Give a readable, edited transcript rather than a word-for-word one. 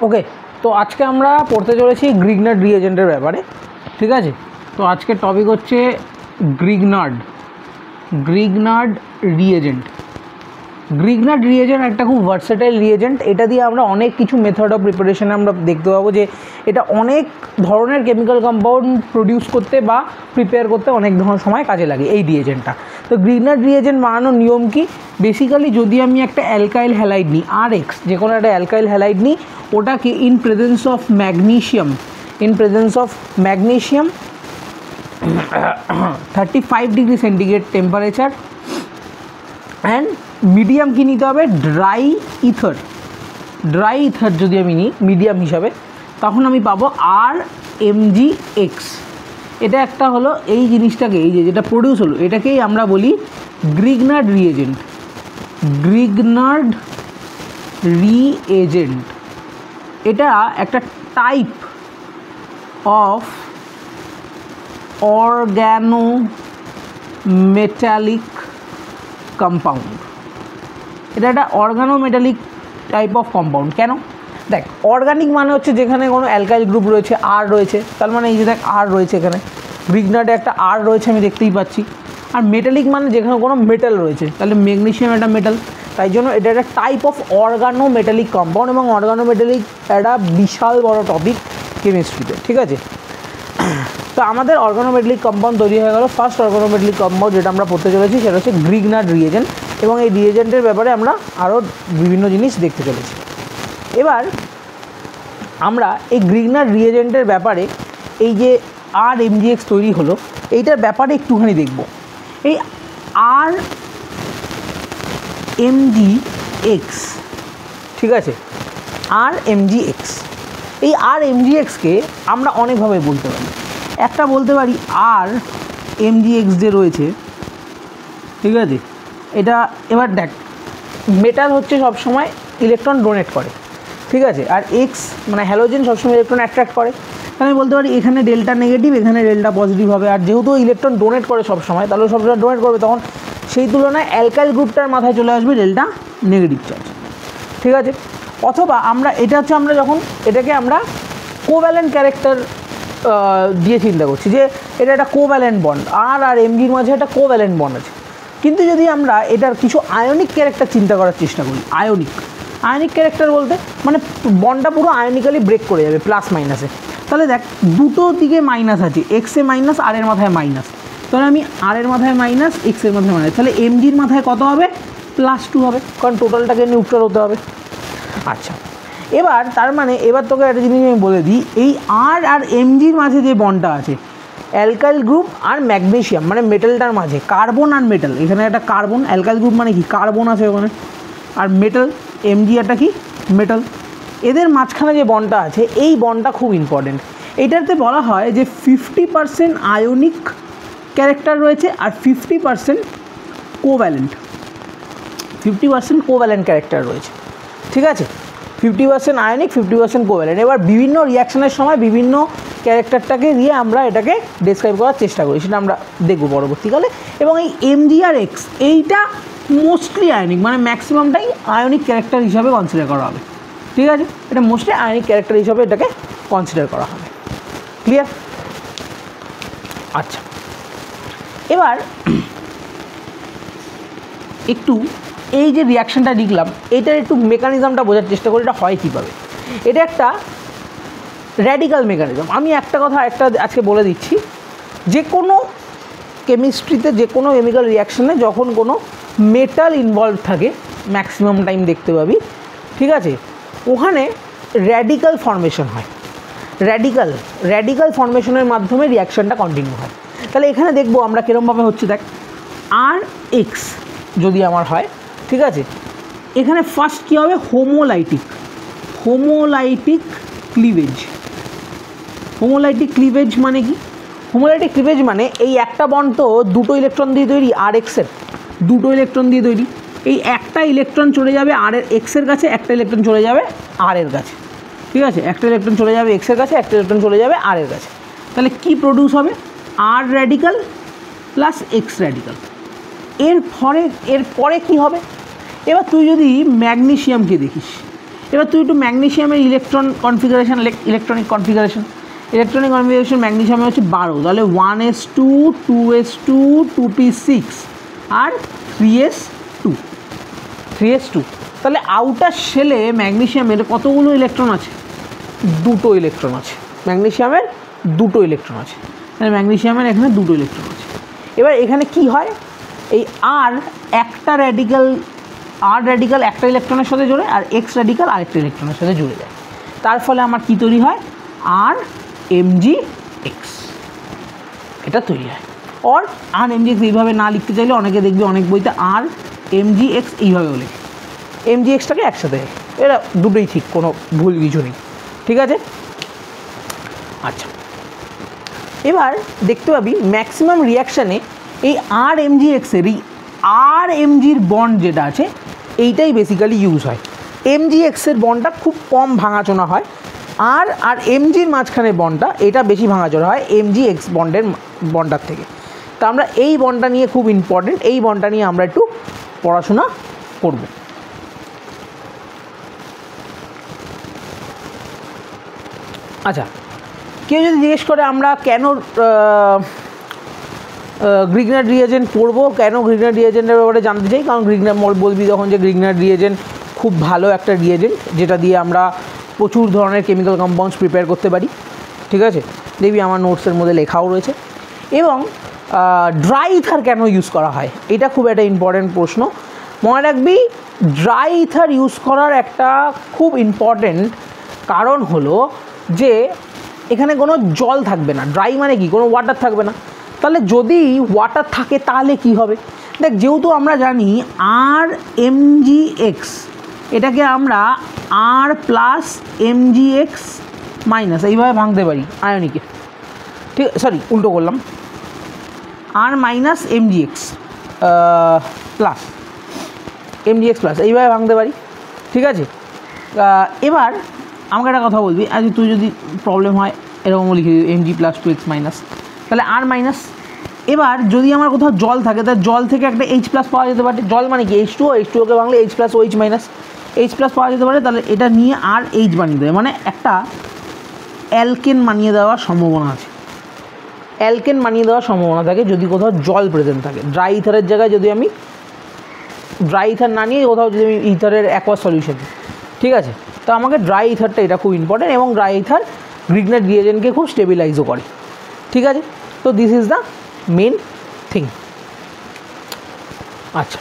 ওকে, তো আজকে আমরা পড়তে চলেছি গ্রিগনার্ড রিএজেন্টের ব্যাপারে। ঠিক আছে, তো আজকের টপিক হচ্ছে গ্রিগনার্ড রিএজেন্ট। গ্রিগনার্ড রিএজেন্ট একটা খুব ভার্সেটাইল রিএজেন্ট। এটা দিয়ে আমরা অনেক কিছু মেথড অফ প্রিপারেশনে আমরা দেখতে পাবো যে এটা অনেক ধরনের কেমিক্যাল কম্পাউন্ড প্রডিউস করতে বা প্রিপেয়ার করতে অনেক ধরনের সময় কাজে লাগে এই রিএজেন্টটা। তো গ্রিগনার্ড রিএজেন্ট বানানোর নিয়ম কি? বেসিক্যালি যদি আমি একটা অ্যালকাইল হ্যালাইড নিই, RX যে কোনো একটা অ্যালকাইল হ্যালাইড নিই, ওটাকে in presence of magnesium 35 degree centigrade temperature and medium কি নিতে হবে? ড্রাই ইথার যদি আমি নিই মিডিয়াম হিসাবে, তখন আমি পাবো RMgX। এটা একটা হলো এই জিনিসটাকে, এই যেটা প্রডিউস হলো এটাকেই আমরা বলি গ্রিগনার্ড রিএজেন্ট। এটা একটা টাইপ অফ অর্গানোমেটালিক কম্পাউন্ড। এটা একটা অর্গানোমেটালিক টাইপ অফ কম্পাউন্ড। কেন? দেখ, অর্গানিক মানে হচ্ছে যেখানে কোনো অ্যালকাইল গ্রুপ রয়েছে, R রয়েছে, তার মানে এই যে দেখ R রয়েছে, এখানে গ্রিগনার্ডে একটা R রয়েছে আমি দেখতেই পাচ্ছি। আর মেটালিক মানে যেখানে কোনো মেটাল রয়েছে, তাহলে ম্যাগনেসিয়াম একটা মেটাল, তাই জন্য এটা একটা টাইপ অফ অর্গানোমেটালিক কম্পাউন্ড। এবং অর্গানোমেটালিক একটা বিশাল বড় টপিক কেমিস্ট্রিতে। ঠিক আছে, তো আমাদের অর্গানোমেটালিক কম্পাউন্ড তৈরি হয়ে গেল। ফার্স্ট অর্গানোমেটালিক কম্পাউন্ড যেটা আমরা পড়তে চলেছি সেটা হচ্ছে গ্রিগনার্ড রিএজেন্ট, এবং এই রিএজেন্টের ব্যাপারে আমরা আরও বিভিন্ন জিনিস দেখতে চলেছি। এবার আমরা এই গ্রিগনার্ড রিএজেন্টের ব্যাপারে এই যে RMgX তৈরি হলো এইটার ব্যাপারে একটুখানি দেখব। এই RMgX, ঠিক আছে, RMgX, এই RMgXকে আমরা অনেকভাবে বলতে পারি। একটা বলতে পারি RMgX যে রয়েছে, ঠিক আছে, এটা এবার দেখ মেটাল হচ্ছে সবসময় ইলেকট্রন ডোনেট করে, ঠিক আছে, আর এক্স মানে হ্যালোজেন সবসময় ইলেকট্রন অ্যাট্রাক্ট করে। আমি বলতে পারি এখানে ডেল্টা নেগেটিভ, এখানে ডেল্টা পজিটিভ হবে। আর যেহেতু ইলেকট্রন ডোনেট করে সবসময়, তাহলে সবসময় ডোনেট করবে, তখন সেই তুলনায় অ্যালকাইল গ্রুপটার মাথায় চলে আসবে ডেল্টা নেগেটিভ চার্জ। ঠিক আছে, অথবা আমরা এটা হচ্ছে আমরা যখন এটাকে আমরা কোভ্যালেন্ট ক্যারেক্টার দিয়ে চিন্তা করছি যে এটা একটা কোভ্যালেন্ট বন্ড, আর এমজির মাঝে একটা কোভ্যালেন্ট বন্ড আছে। কিন্তু যদি আমরা এটার কিছু আয়নিক ক্যারেক্টার চিন্তা করার চেষ্টা করি, আয়নিক ক্যারেক্টার বলতে মানে বন্ডটা পুরো আয়নিক্যালি ব্রেক করে যাবে প্লাস মাইনাসে, তাহলে দেখ দুটো দিকে মাইনাস আছে, এক্সে মাইনাস, আর এর মাথায় মাইনাস, তাহলে আমি আর এর মাথায় মাইনাস, এক্সের মাথায় মাইনাস, তাহলে এমজির মাথায় কত হবে? +2 হবে, কারণ টোটালটাকে নিউট্রাল হতে হবে। আচ্ছা, এবার তার মানে এবার তোকে একটা জিনিস আমি বলে দিই, এই আর এমজির মাঝে যে বন্ডটা আছে অ্যালকাইল গ্রুপ আর ম্যাগনেসিয়াম মানে মেটালটার মাঝে, কার্বন আর মেটাল, এখানে একটা কার্বন, অ্যালকাইল গ্রুপ মানে কি কার্বন আছে ওখানে, আর মেটাল এমজি একটা কি মেটাল, এদের মাঝখানে যে বন্ডটা আছে এই বন্ডটা খুব ইম্পর্টেন্ট। এইটাতে বলা হয় যে 50% আয়নিক ক্যারেক্টার রয়েছে আর 50% কোভ্যালেন্ট ক্যারেক্টার রয়েছে। ঠিক আছে, 50% আয়নিক, 50% কোভ্যালেন্ট। এবার বিভিন্ন রিয়াকশনের সময় বিভিন্ন ক্যারেক্টারটাকে দিয়ে আমরা এটাকে ডেসক্রাইব করার চেষ্টা করি, সেটা আমরা দেখব পরবর্তীকালে। এবং এই MgRX এইটা মোস্টলি আয়নিক, মানে ম্যাক্সিমামটাই আয়নিক ক্যারেক্টার হিসাবে কনসিডার করা হবে। ঠিক আছে, এটা মোস্টলি আয়নিক ক্যারেক্টার হিসাবে এটাকে কনসিডার করা হবে। ক্লিয়ার? আচ্ছা, এবার একটু এই যে রিয়াকশানটা লিখলাম এটার একটু মেকানিজমটা বোঝার চেষ্টা করি, এটা হয় কীভাবে। এটা একটা র্যাডিক্যাল মেকানিজম। আমি একটা কথা আজকে বলে দিচ্ছি, যে কোনো কেমিস্ট্রিতে যে কোনো কেমিক্যাল রিয়াকশানে যখন কোনো মেটাল ইনভলভ থাকে ম্যাক্সিমাম টাইম দেখতে পাবি, ঠিক আছে, ওখানে র্যাডিক্যাল ফর্মেশন হয়। র্যাডিক্যাল ফর্মেশনের মাধ্যমে রিয়াকশানটা কন্টিনিউ হয়। তাহলে এখানে দেখবো আমরা কীরকমভাবে হচ্ছে। দেখ, RX যদি আমার হয়, ঠিক আছে, এখানে ফার্স্ট কী হবে? হোমোলাইটিক ক্লিভেজ মানে কি? হোমোলাইটিক ক্লিভেজ মানে এই একটা বন্ড তো দুটো ইলেকট্রন দিয়ে তৈরি, RX-এর দুটো ইলেকট্রন দিয়ে তৈরি। এই একটা ইলেকট্রন চলে যাবে X-এর কাছে, একটা ইলেকট্রন চলে যাবে R-এর কাছে। ঠিক আছে, একটা ইলেকট্রন চলে যাবে X-এর কাছে, একটা ইলেকট্রন চলে যাবে R-এর কাছে। তাহলে কি প্রডিউস হবে? R radical plus X radical. এরপরে কি হবে? এবার তুই যদি ম্যাগনেসিয়ামকে দেখিস, এবার তুই একটু ম্যাগনেসিয়ামের ইলেকট্রনিক কনফিগারেশন ম্যাগনেসিয়ামে হচ্ছে 12, তাহলে 1s2 2s2 2p6 আর 3s2, তাহলে আউটার শেলে ম্যাগনেসিয়ামের কতগুলো ইলেকট্রন আছে? 2টো ইলেকট্রন আছে। ম্যাগনেসিয়ামের 2টো ইলেকট্রন আছে, তাহলে ম্যাগনেসিয়ামের এখানে 2টো ইলেকট্রন আছে। এবার এখানে কি হয়, এই আর র্যাডিক্যাল একটা ইলেকট্রনের সাথে জুড়ে আর এক্স র্যাডিক্যাল আরেকটা ইলেকট্রনের সাথে জুড়ে যায়, তার ফলে আমার কি তৈরি হয়? আর এমজিএক্স এটা তৈরি হয়। আর এমজিএক্স এইভাবে না লিখতে চাইলে অনেকে দেখবে অনেক বইতে আর এমজিএক্স এইভাবেও লেখে, এমজিএক্সটাকে একসাথে, এরা দুটোই ঠিক, কোনো ভুল কিছু নেই, ঠিক আছে। আচ্ছা, এবার দেখতে পাবি ম্যাক্সিমাম রিয়াকশানে এই আর এমজিএক্সের এই আর এমজির বন্ড যেটা আছে এইটাই বেসিক্যালি ইউজ হয়। এমজিএক্সের বন্ডটা খুব কম ভাঙাচোনা হয়, আর এমজির মাঝখানে বন্ডটা এটা বেশি ভাঙাচোনা হয় এমজিএক্স বন্ডার থেকে। তা আমরা এই বন্ডটা নিয়ে খুব ইম্পর্টেন্ট, এই বন্ডটা নিয়ে আমরা একটু পড়াশোনা করব। আচ্ছা, কেউ যদি জিজ্ঞেস করে আমরা কেন গ্রিগনার রিয়েজেন্ট পড়বো, কেন গ্রিগনার রিয়েজেন্টের ব্যাপারে জানতে চাই, কারণ গ্রিগনার বলবি তখন যে গ্রিগনার রিয়েজেন্ট খুব ভালো একটা রিয়েজেন্ট যেটা দিয়ে আমরা প্রচুর ধরনের কেমিক্যাল কম্পাউন্ডস প্রিপেয়ার করতে পারি, ঠিক আছে। দেখবি আমার নোটসের মধ্যে লেখাও রয়েছে। এবং ড্রাই ইথার কেন ইউজ করা হয়, এটা খুব একটা ইম্পর্ট্যান্ট প্রশ্ন। মনে রাখবি ড্রাই ইথার ইউজ করার একটা খুব ইম্পর্ট্যান্ট কারণ হলো যে এখানে কোনো জল থাকবে না। ড্রাই মানে কি, কোনো ওয়াটার থাকবে না। তাহলে যদি ওয়াটার থাকে তাহলে কি হবে, দেখ যেহেতু আমরা জানি আর এমজিএক্স এটাকে আমরা আর প্লাস এমজিএক্স মাইনাস এইভাবে ভাঙতে পারি আয়নিকে, ঠিক, সরি উল্টো করলাম, আর মাইনাস এমজিএক্স প্লাস এইভাবে ভাঙতে পারি, ঠিক আছে। এবার আমাকে একটা কথা বলবি, আজ তুই যদি প্রবলেম হয় এরকম লিখে দিবি এমজি প্লাস 2x মাইনাস, তাহলে আর মাইনাস। এবার যদি আমার কোথাও জল থাকে তাহলে জল থেকে একটা এইচ প্লাস পাওয়া যেতে পারে। জল মানে কি, H2O-কে Bangla H plus OH minus, H plus পাওয়া যেতে পারে। তাহলে এটা নিয়ে আর এইচ বানিয়ে দেবে, মানে একটা অ্যালকেন বানিয়ে দেওয়ার সম্ভাবনা আছে। অ্যালকেন বানিয়ে দেওয়ার সম্ভাবনা থাকে যদি কোথাও জল প্রেজেন্ট থাকে। ড্রাই ইথারের জায়গায় যদি আমি ড্রাই ইথার না নিয়ে কোথাও যদি আমি ইথারের অ্যাকোয়া সলিউশন, ঠিক আছে, তো আমাকে ড্রাই ইথারটা এটা খুব ইম্পর্টেন্ট, এবং ড্রাই ইথার গ্রিগনার রিয়েজেন্টকে খুব স্টেবিলাইজও করে, ঠিক আছে। তো this is the main thing. আচ্ছা।